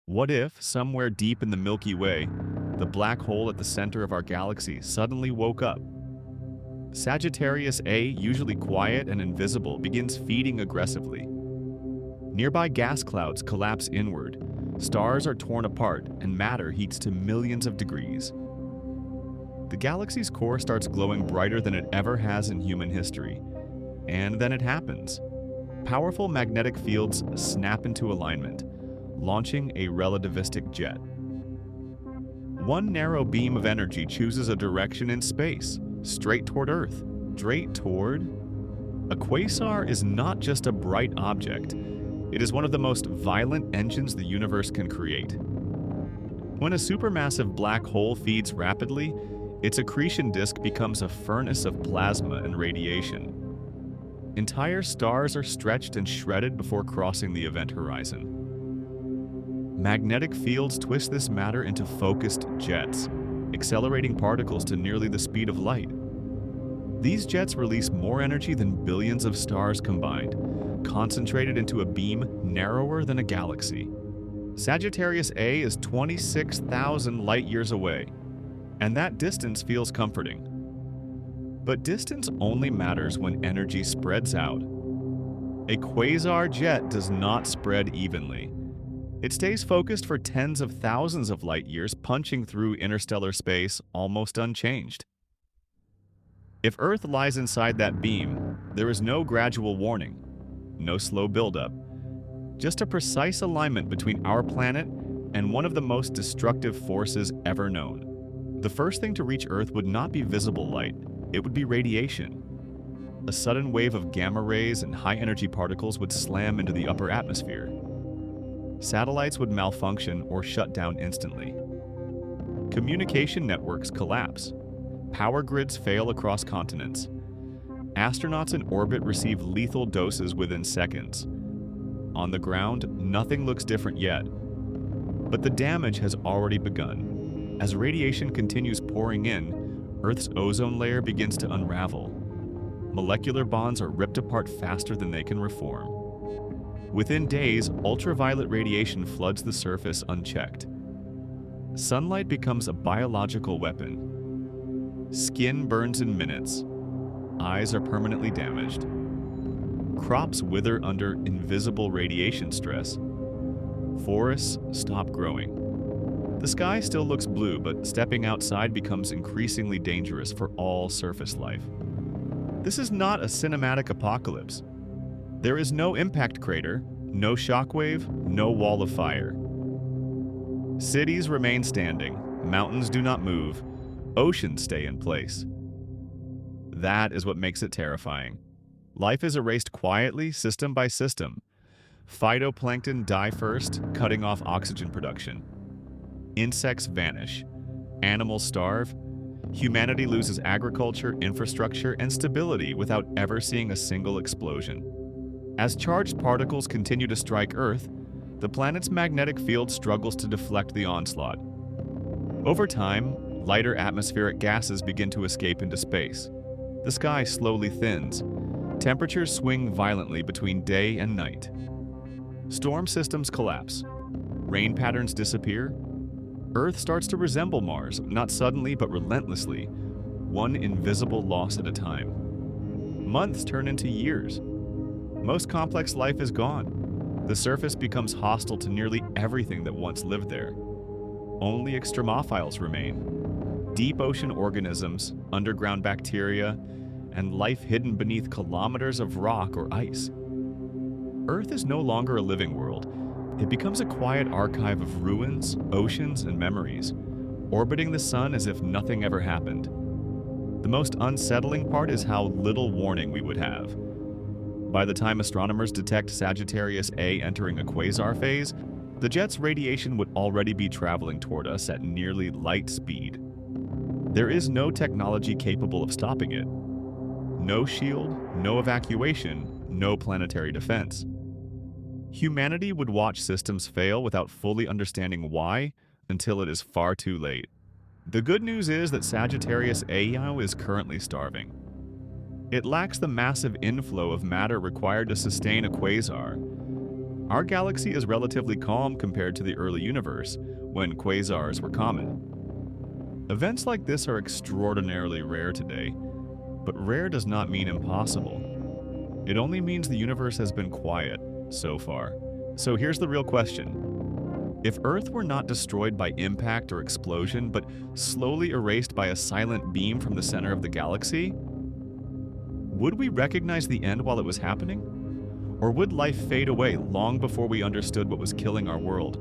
What if, somewhere deep in the Milky Way, the black hole at the center of our galaxy suddenly woke up? Sagittarius A, usually quiet and invisible, begins feeding aggressively. Nearby gas clouds collapse inward, stars are torn apart, and matter heats to millions of degrees. The galaxy's core starts glowing brighter than it ever has in human history. And then it happens. Powerful magnetic fields snap into alignment, launching a relativistic jet. One narrow beam of energy chooses a direction in space, straight toward Earth. Straight toward? A quasar is not just a bright object. It is one of the most violent engines the universe can create. When a supermassive black hole feeds rapidly, its accretion disk becomes a furnace of plasma and radiation. Entire stars are stretched and shredded before crossing the event horizon. Magnetic fields twist this matter into focused jets, accelerating particles to nearly the speed of light. These jets release more energy than billions of stars combined, concentrated into a beam narrower than a galaxy. Sagittarius A is 26,000 light-years away, and that distance feels comforting. But distance only matters when energy spreads out. A quasar jet does not spread evenly. It stays focused for tens of thousands of light-years, punching through interstellar space almost unchanged. If Earth lies inside that beam, there is no gradual warning, no slow buildup, just a precise alignment between our planet and one of the most destructive forces ever known. The first thing to reach Earth would not be visible light, it would be radiation. A sudden wave of gamma rays and high-energy particles would slam into the upper atmosphere. Satellites would malfunction or shut down instantly. Communication networks collapse. Power grids fail across continents. Astronauts in orbit receive lethal doses within seconds. On the ground, nothing looks different yet. But the damage has already begun. As radiation continues pouring in, Earth's ozone layer begins to unravel. Molecular bonds are ripped apart faster than they can reform. Within days, ultraviolet radiation floods the surface unchecked. Sunlight becomes a biological weapon. Skin burns in minutes. Eyes are permanently damaged. Crops wither under invisible radiation stress. Forests stop growing. The sky still looks blue, but stepping outside becomes increasingly dangerous for all surface life. This is not a cinematic apocalypse. There is no impact crater, no shockwave, no wall of fire. Cities remain standing, mountains do not move, oceans stay in place. That is what makes it terrifying. Life is erased quietly, system by system. Phytoplankton die first, cutting off oxygen production. Insects vanish. Animals starve. Humanity loses agriculture, infrastructure, and stability without ever seeing a single explosion. As charged particles continue to strike Earth, the planet's magnetic field struggles to deflect the onslaught. Over time, lighter atmospheric gases begin to escape into space. The sky slowly thins. Temperatures swing violently between day and night. Storm systems collapse. Rain patterns disappear. Earth starts to resemble Mars, not suddenly but relentlessly, one invisible loss at a time. Months turn into years. Most complex life is gone. The surface becomes hostile to nearly everything that once lived there. Only extremophiles remain. Deep ocean organisms, underground bacteria, and life hidden beneath kilometers of rock or ice. Earth is no longer a living world. It becomes a quiet archive of ruins, oceans, and memories, orbiting the sun as if nothing ever happened. The most unsettling part is how little warning we would have. By the time astronomers detect Sagittarius A entering a quasar phase, the jet's radiation would already be traveling toward us at nearly light speed. There is no technology capable of stopping it. No shield, no evacuation, no planetary defense. Humanity would watch systems fail without fully understanding why until it is far too late. The good news is that Sagittarius A is currently starving. It lacks the massive inflow of matter required to sustain a quasar. Our galaxy is relatively calm compared to the early universe, when quasars were common. Events like this are extraordinarily rare today, but rare does not mean impossible. It only means the universe has been quiet so far. So here's the real question. If Earth were not destroyed by impact or explosion, but slowly erased by a silent beam from the center of the galaxy, would we recognize the end while it was happening? Or would life fade away long before we understood what was killing our world?